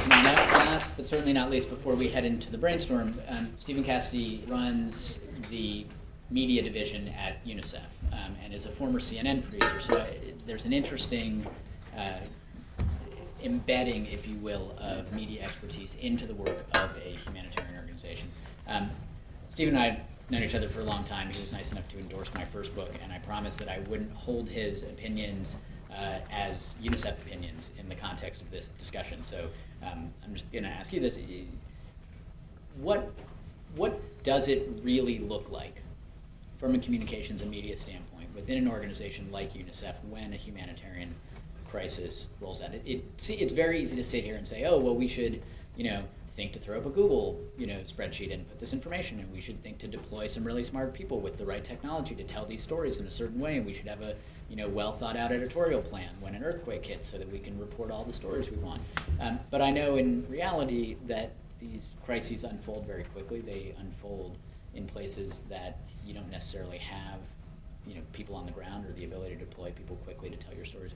come on up, last but certainly not least before we head into the brainstorm. Stephen Cassidy runs the media division at UNICEF and is a former CNN producer. So there's an interesting embedding, if you will, of media expertise into the work of a humanitarian organization. Steve and I have known each other for a long time. He was nice enough to endorse my first book, and I promised that I wouldn't hold his opinions as UNICEF opinions in the context of this discussion. So I'm just going to ask you this. What does it really look like from a communications and media standpoint within an organization like UNICEF when a humanitarian crisis rolls out? It's very easy to sit here and say, oh, well, we should, think to throw up a Google, spreadsheet and put this information in. We should think to deploy some really smart people with the right technology to tell these stories in a certain way. And we should have a, well thought out editorial plan when an earthquake hits so that we can report all the stories we want. But I know in reality that these crises unfold very quickly. They unfold in places that you don't necessarily have, people on the ground or the ability to deploy people quickly to tell your stories.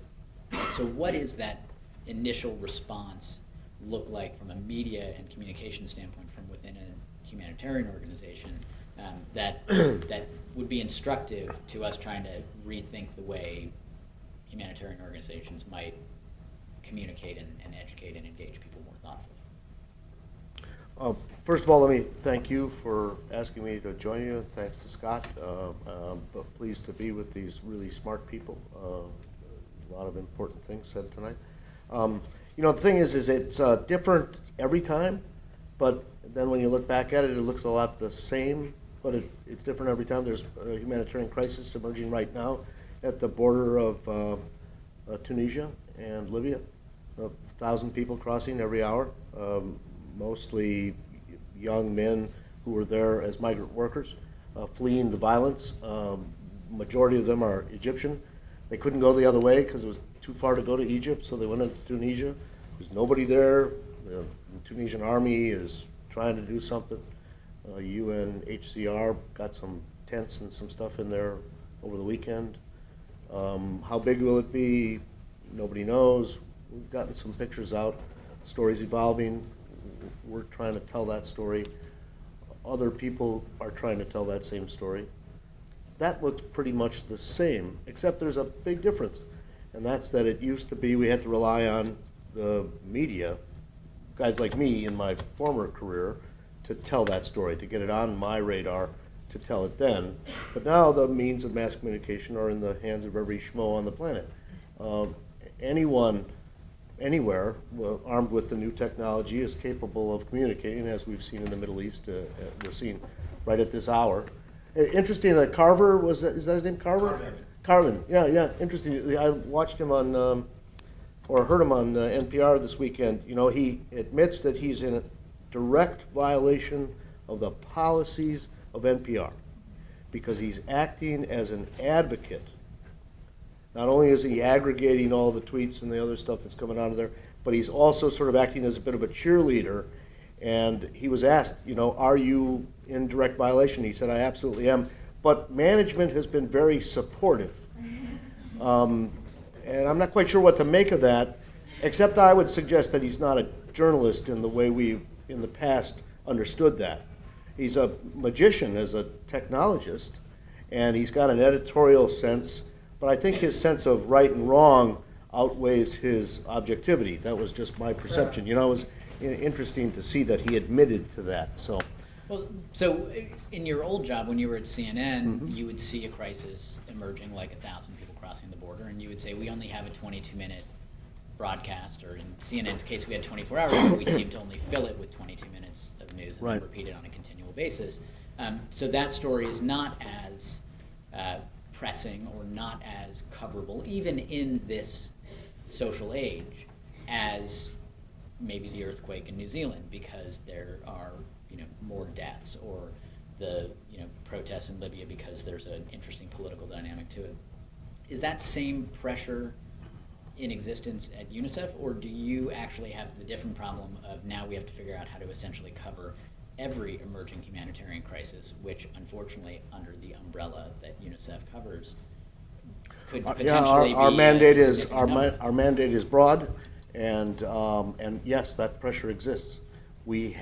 So what is that initial response look like from a media and communication standpoint from within a humanitarian organization that would be instructive to us trying to rethink the way humanitarian organizations might communicate and educate and engage people more thoughtfully? First of all, let me thank you for asking me to join you. Thanks to Scott. But pleased to be with these really smart people. A lot of important things said tonight. The thing is it's different every time, but then when you look back at it, it looks a lot the same, but it's different every time. There's a humanitarian crisis emerging right now at the border of Tunisia and Libya. 1,000 people crossing every hour, mostly young men who were there as migrant workers, fleeing the violence. Majority of them are Egyptian. They couldn't go the other way because it was too far to go to Egypt, so they went into Tunisia. There's nobody there. The Tunisian army is trying to do something. UNHCR got some tents and some stuff in there over the weekend. How big will it be? Nobody knows. We've gotten some pictures out. Story's evolving. We're trying to tell that story. Other people are trying to tell that same story. That looks pretty much the same, except there's a big difference. And that's that it used to be we had to rely on the media, guys like me in my former career, to tell that story, to get it on my radar, to tell it then. But now the means of mass communication are in the hands of every schmo on the planet. Anyone, anywhere, armed with the new technology is capable of communicating, as we've seen in the Middle East, we're seeing right at this hour. Interesting, Carver, is that his name, Carver? Carvin, yeah, interesting. I watched him on, or heard him on NPR this weekend. He admits that he's in a direct violation of the policies of NPR because he's acting as an advocate. Not only is he aggregating all the tweets and the other stuff that's coming out of there, but he's also sort of acting as a bit of a cheerleader. And he was asked, are you in direct violation? He said, I absolutely am. But management has been very supportive. And I'm not quite sure what to make of that, except that I would suggest that he's not a journalist in the way we, in the past, understood that. He's a magician as a technologist, and he's got an editorial sense, but I think his sense of right and wrong outweighs his objectivity. That was just my perception. It was interesting to see that he admitted to that. So in your old job, when you were at CNN, you would see a crisis emerging, like 1,000 people crossing the border, and you would say, we only have a 22-minute broadcast, or in CNN's case, we had 24 hours, but we seemed to only fill it with 22 minutes of news and then repeat it on a continual basis. So that story is not as pressing or not as coverable, even in this social age, as maybe the earthquake in New Zealand, because there are more deaths, or the protests in Libya because there's an interesting political dynamic to it. Is that same pressure in existence at UNICEF, or do you actually have the different problem of now we have to figure out how to essentially cover every emerging humanitarian crisis, which unfortunately under the umbrella that UNICEF covers could potentially our be mandate a is significant number? our mandate is broad, And yes, that pressure exists. We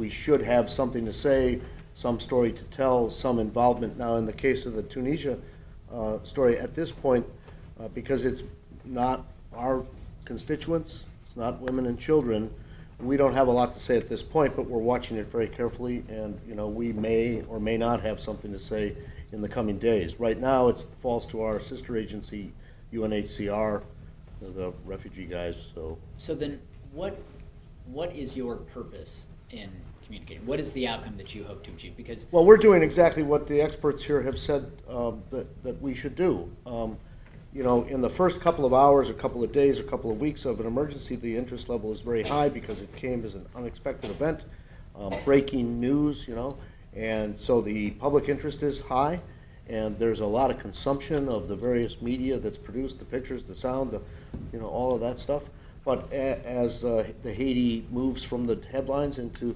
should have something to say, some story to tell, some involvement. Now, in the case of the Tunisia story, at this point, because it's not our constituents, it's not women and children, we don't have a lot to say at this point, but we're watching it very carefully, and we may or may not have something to say in the coming days. Right now, it falls to our sister agency, UNHCR, the refugee guys. So then, what is your purpose in communicating? What is the outcome that you hope to achieve? Because well, we're doing exactly what the experts here have said that we should do. In the first couple of hours, or couple of days, or couple of weeks of an emergency, the interest level is very high because it came as an unexpected event, breaking news, and so the public interest is high, and there's a lot of consumption of the various media that's produced, the pictures, the sound, all of that stuff. But as the Haiti moves from the headlines into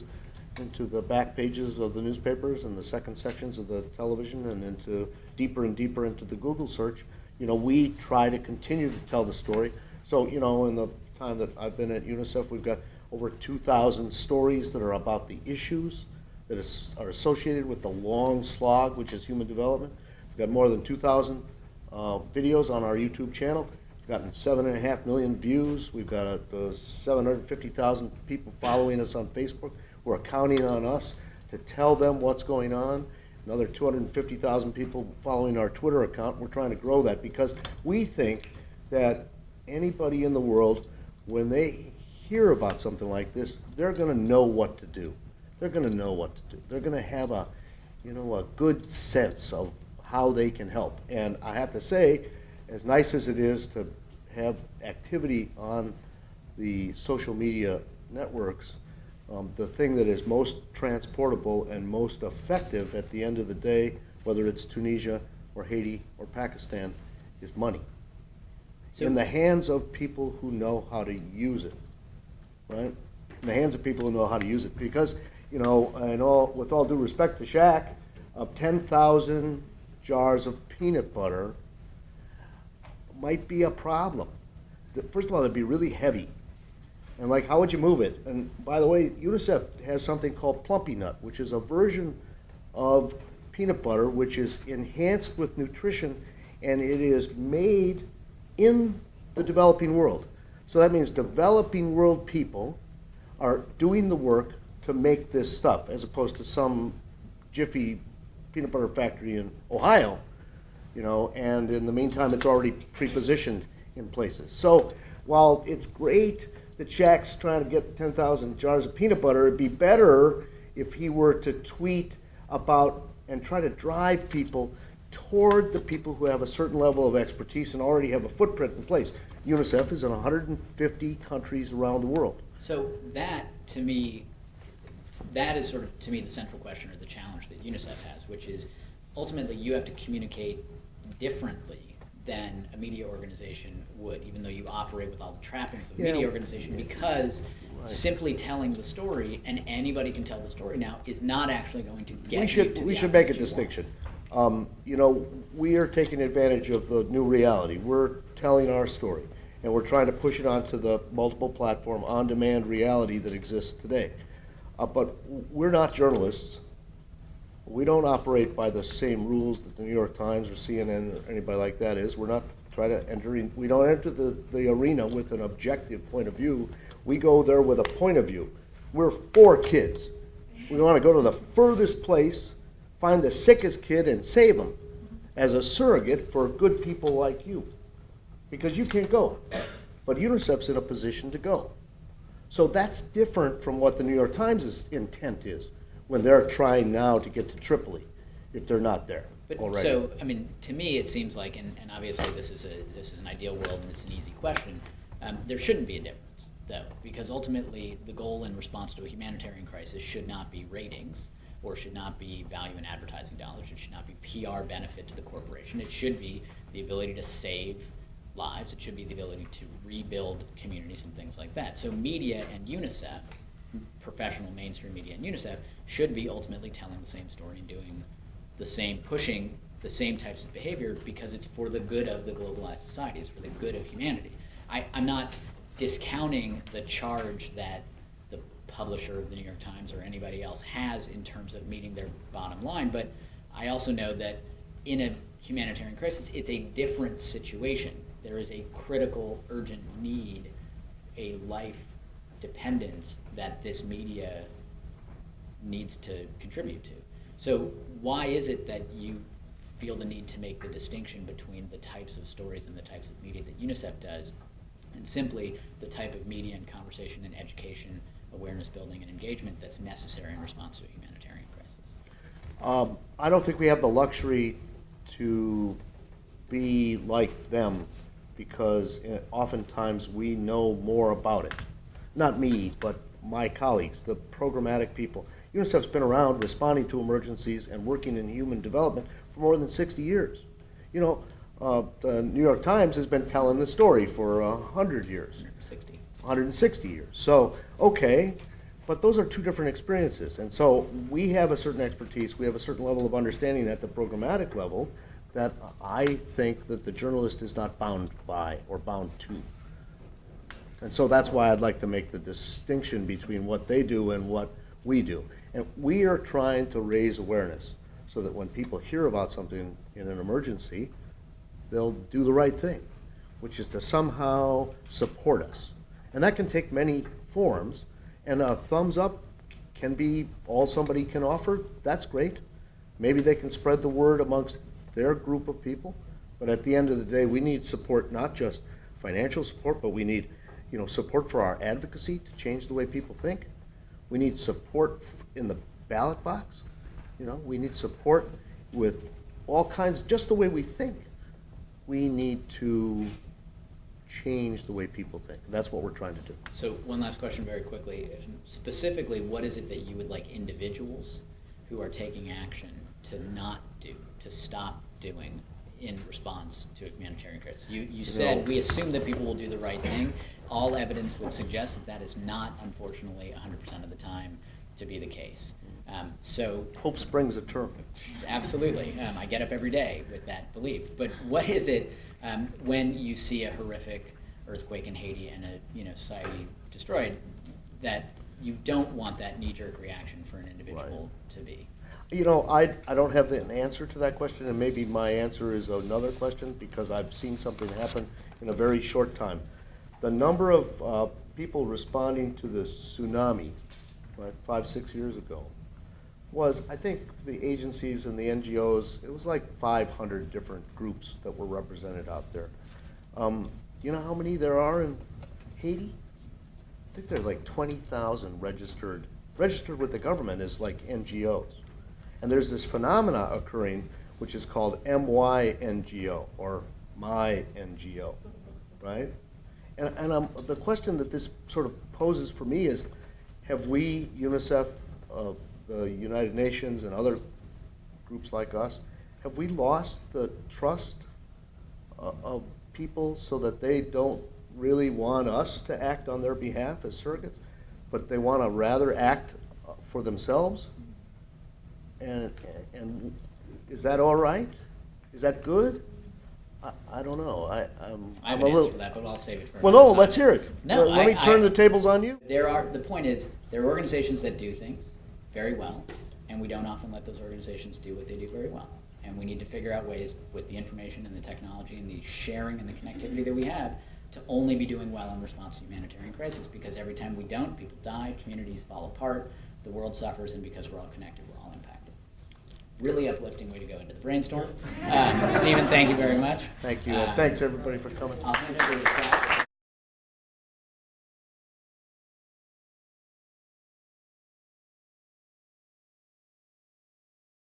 the back pages of the newspapers and the second sections of the television and into deeper and deeper into the Google search, we try to continue to tell the story. So, in the time that I've been at UNICEF, we've got over 2,000 stories that are about the issues that are associated with the long slog, which is human development. We've got more than 2,000 videos on our YouTube channel. We've gotten 7.5 million views. We've got 750,000 people following us on Facebook who are counting on us to tell them what's going on. Another 250,000 people following our Twitter account. We're trying to grow that because we think that anybody in the world, when they hear about something like this, they're going to know what to do. They're going to know what to do. They're going to have a good sense of how they can help. And I have to say, as nice as it is to have activity on the social media networks, the thing that is most transportable and most effective at the end of the day, whether it's Tunisia or Haiti or Pakistan, is money. So, in the hands of people who know how to use it, right? In the hands of people who know how to use it. Because, with all due respect to Shaq, 10,000 jars of peanut butter might be a problem. First of all, it'd be really heavy. And how would you move it? And by the way, UNICEF has something called Plumpy Nut, which is a version of peanut butter which is enhanced with nutrition, and it is made in the developing world. So that means developing world people are doing the work to make this stuff, as opposed to some Jiffy peanut butter factory in Ohio, and in the meantime it's already pre-positioned in places. So while it's great that Shaq's trying to get 10,000 jars of peanut butter, it'd be better if he were to tweet about and try to drive people toward the people who have a certain level of expertise and already have a footprint in place. UNICEF is in 150 countries around the world. So that, to me, that is sort of, to me, the central question or the challenge that UNICEF has, which is ultimately you have to communicate differently than a media organization would, even though you operate with all the trappings of a media organization, because simply telling the story, and anybody can tell the story now, is not actually going to get we should make a distinction. We are taking advantage of the new reality. We're telling our story, and we're trying to push it onto the multiple platform, on-demand reality that exists today. But we're not journalists. We don't operate by the same rules that the New York Times or CNN or anybody like that is. We're not trying to we don't enter the arena with an objective point of view. We go there with a point of view. We're for kids. We want to go to the furthest place, find the sickest kid and save them as a surrogate for good people like you. Because you can't go. But UNICEF's in a position to go. So that's different from what the New York Times' intent is when they're trying now to get to Tripoli, if they're not there already. So, to me, it seems like, and obviously this is an ideal world and it's an easy question, there shouldn't be a difference, though, because ultimately the goal in response to a humanitarian crisis should not be ratings or should not be value in advertising dollars. It should not be PR benefit to the corporation. It should be the ability to save lives. It should be the ability to rebuild communities and things like that. So media and UNICEF, professional mainstream media and UNICEF, should be ultimately telling the same story and doing the same, pushing the same types of behavior, because it's for the good of the globalized society, it's for the good of humanity. I'm not discounting the charge that the publisher of the New York Times or anybody else has in terms of meeting their bottom line, but I also know that in a humanitarian crisis, it's a different situation. There is a critical, urgent need, a life dependence that this media needs to contribute to. So why is it that you feel the need to make the distinction between the types of stories and the types of media that UNICEF does, and simply the type of media and conversation and education, awareness building and engagement that's necessary in response to a humanitarian crisis? I don't think we have the luxury to be like them, because oftentimes we know more about it. Not me, but my colleagues, the programmatic people. UNICEF's been around responding to emergencies and working in human development for more than 60 years. You know, the New York Times has been telling the story for 100 years. 160 years. So, okay, but those are two different experiences. And so we have a certain expertise, we have a certain level of understanding at the programmatic level that I think that the journalist is not bound by or bound to. And so that's why I'd like to make the distinction between what they do and what we do. And we are trying to raise awareness so that when people hear about something in an emergency, they'll do the right thing, which is to somehow support us. And that can take many forms, and a thumbs up can be all somebody can offer. That's great. Maybe they can spread the word amongst their group of people, but at the end of the day, we need support, not just financial support, but we need, you know, support for our advocacy to change the way people think. We need support in the ballot box. You know, we need support with all kinds, just the way we think. We need to change the way people think. That's what we're trying to do. So one last question very quickly. Specifically, what is it that you would like individuals who are taking action to not do, to stop doing in response to a humanitarian crisis? You said we assume that people will do the right thing. All evidence would suggest that that is not, unfortunately, 100% of the time to be the case. So Hope springs eternal. absolutely. I get up every day with that belief. But what is it when you see a horrific earthquake in Haiti and a society destroyed, that you don't want that knee-jerk reaction for an individual to be? You know, I don't have an answer to that question, and maybe my answer is another question, because I've seen something happen in a very short time. The number of people responding to the tsunami, right, 5-6 years ago, was, I think, the agencies and the NGOs, it was like 500 different groups that were represented out there. You know how many there are in Haiti? I think there are like 20,000 registered with the government as like NGOs. And there's this phenomena occurring which is called MYNGO, or My NGO, right? And the question that this sort of poses for me is, have we, UNICEF, the United Nations, and other groups like us, have we lost the trust of people so that they don't really want us to act on their behalf as surrogates, but they want to rather act for themselves? And is that all right? Is that good? I don't know. I have I'm an a little. answer for that, but I'll save it for Well, another no, time. let's hear it. No, Let me turn the tables on you. The point is, there are organizations that do things very well, and we don't often let those organizations do what they do very well. And we need to figure out ways, with the information and the technology and the sharing and the connectivity that we have, to only be doing well in response to humanitarian crisis, because every time we don't, people die, communities fall apart, the world suffers, and because we're all connected, we're all impacted. Really uplifting way to go into the brainstorm. Stephen, thank you very much. Thank you. Thanks, everybody, for coming. I'll finish with